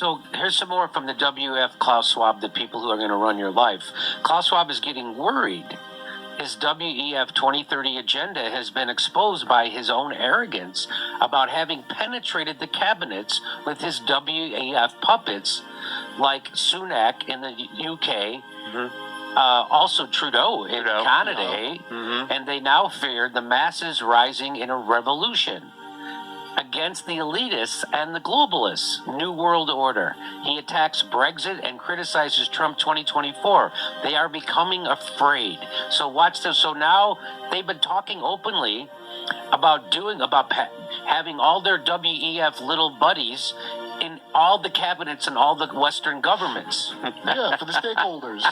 So here's some more from the WF Klaus Schwab, the people who are going to run your life. Klaus Schwab is getting worried. His WEF 2030 agenda has been exposed by his own arrogance about having penetrated the cabinets with his WEF puppets like Sunak in the UK, also Trudeau in Canada, and they now fear the masses rising in a revolution against the elitists and the globalists. New World Order. He attacks Brexit and criticizes Trump 2024. They are becoming afraid. So watch this. So now they've been talking openly about having all their WEF little buddies in all the cabinets and all the Western governments. Yeah, for the stakeholders.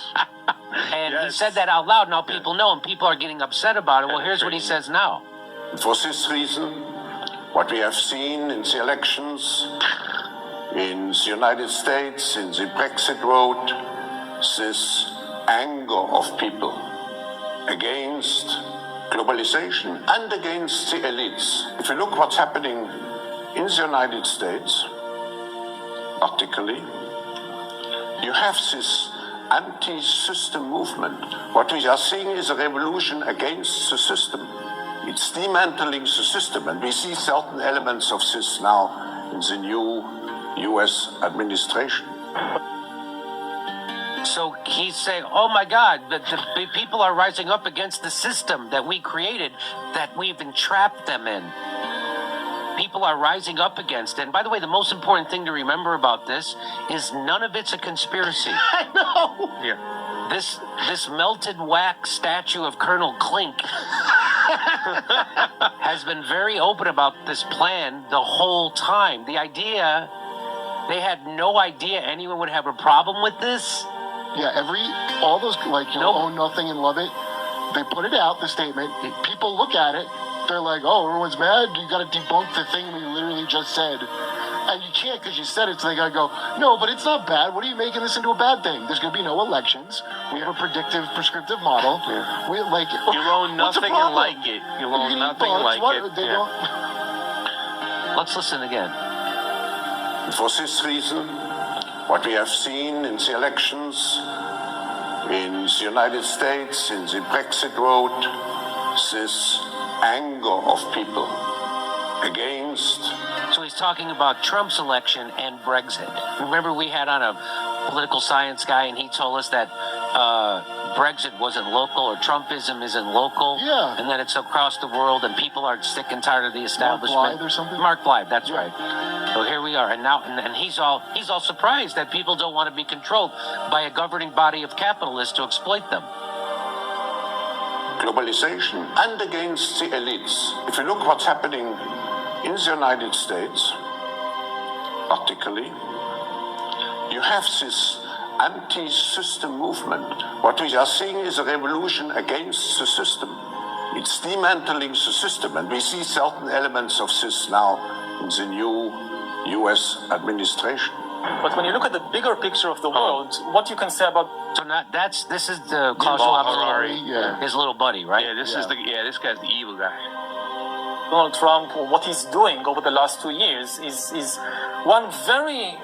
And he said that out loud. Now people know, and people are getting upset about it. Well, here's what he says now. For this reason, what we have seen in the elections in the United States, in the Brexit vote, this anger of people against globalization and against the elites. If you look what's happening in the United States, particularly, you have this anti-system movement. What we are seeing is a revolution against the system. It's dismantling the system, and we see certain elements of this now in the new U.S. administration. So he's saying, oh my God, the people are rising up against the system that we created, that we've entrapped them in. People are rising up against it. And by the way, the most important thing to remember about this is none of it's a conspiracy. I know. Yeah. This melted wax statue of Colonel Klink has been very open about this plan the whole time. The idea, they had no idea anyone would have a problem with this. Yeah, all those, own nothing and love it, they put it out, the statement. People look at it, they're like, oh, everyone's mad. You got to debunk the thing we literally just said. And you can't because you said it, so they got to go, no, but it's not bad. What are you making this into a bad thing? There's going to be no elections. We have a prescriptive model. Yeah. We like you own nothing and like it. You own nothing and like it. Let's listen again. For this reason, what we have seen in the elections in the United States, in the Brexit vote, this anger of people against. So he's talking about Trump's election and Brexit. Remember, we had on a political science guy, and he told us that Brexit wasn't local, or Trumpism isn't local. Yeah. And that it's across the world, and people are sick and tired of the establishment. Mark Blythe or something? Mark Blythe, that's right. So here we are, and now, and he's all surprised that people don't want to be controlled by a governing body of capitalists to exploit them. Globalization and against the elites. If you look what's happening in the United States, particularly, you have this anti-system movement. What we are seeing is a revolution against the system. It's dismantling the system, and we see certain elements of this now in the new U.S. administration. But when you look at the bigger picture of the world, what you can say about... So this is the Klaus Schwab's his little buddy, right? Yeah, this guy's the evil guy. Donald Trump, or what he's doing over the last 2 years is one very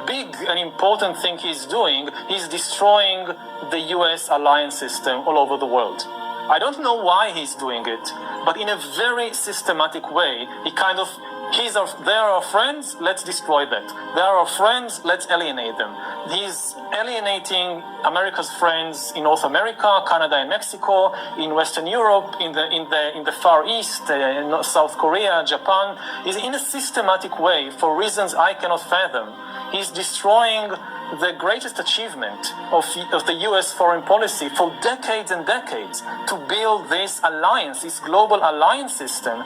big and important thing he's doing. He's destroying the US alliance system all over the world. I don't know why he's doing it, but in a very systematic way, they are our friends, let's destroy that. They are our friends, let's alienate them. He's alienating America's friends in North America, Canada and Mexico, in Western Europe, in the Far East, South Korea, Japan. He's in a systematic way, for reasons I cannot fathom. He's destroying the greatest achievement of the US foreign policy for decades and decades, to build this alliance, this global alliance system.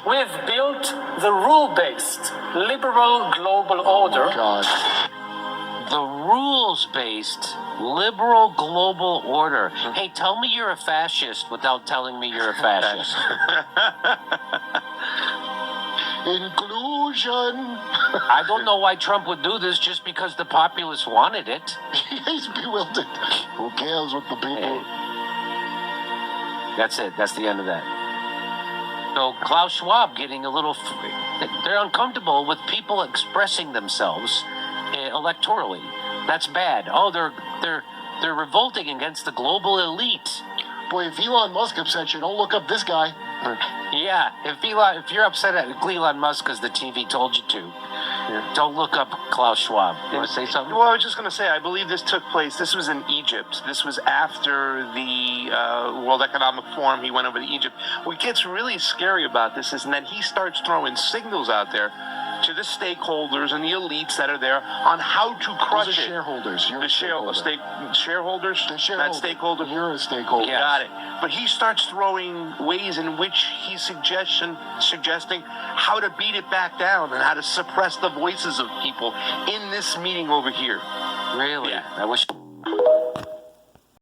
We've built the rule-based liberal global order. God. The rules-based liberal global order. Hey, tell me you're a fascist without telling me you're a fascist. Inclusion. I don't know why Trump would do this, just because the populace wanted it. He's bewildered. Who cares what the people... That's it. That's the end of that. So Klaus Schwab getting a little... They're uncomfortable with people expressing themselves electorally. That's bad. Oh, they're revolting against the global elite. Boy, if Elon Musk upset you, don't look up this guy. Yeah, if you're upset at Elon Musk because the TV told you to, don't look up Klaus Schwab. You want to say something? Well, I was just going to say, I believe this took place. This was in Egypt. This was after the World Economic Forum. He went over to Egypt. What gets really scary about this is that he starts throwing signals out there to the stakeholders and the elites that are there on how to crush Those are it. shareholders. You're The a stakeholder. shareholders, The shareholder. not stakeholder. You're a stakeholder. Yeah. Got it. But he starts throwing ways in which he's suggesting how to beat it back down and how to suppress the voices of people in this meeting over here. Really? Yeah. I wish.